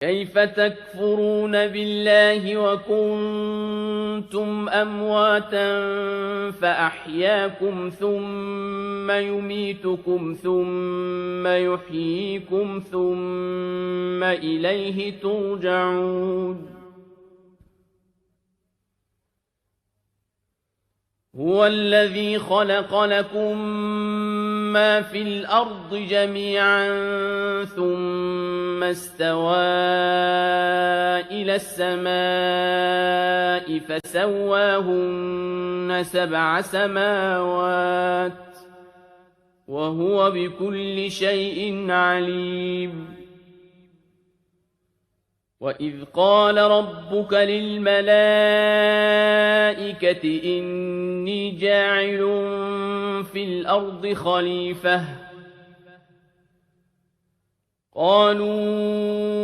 كيف تكفرون بالله وكنتم أمواتا فأحياكم ثم يميتكم ثم يحييكم ثم إليه ترجعون هو الذي خلق لكم ما في الأرض جميعا ثم استوى إلى السماء فسواهن 7 سماوات وهو بكل شيء عليم وَإِذْ قَالَ رَبُّكَ لِلْمَلَائِكَةِ إِنِّي جَاعِلٌ فِي الْأَرْضِ خَلِيفَةً قَالُوا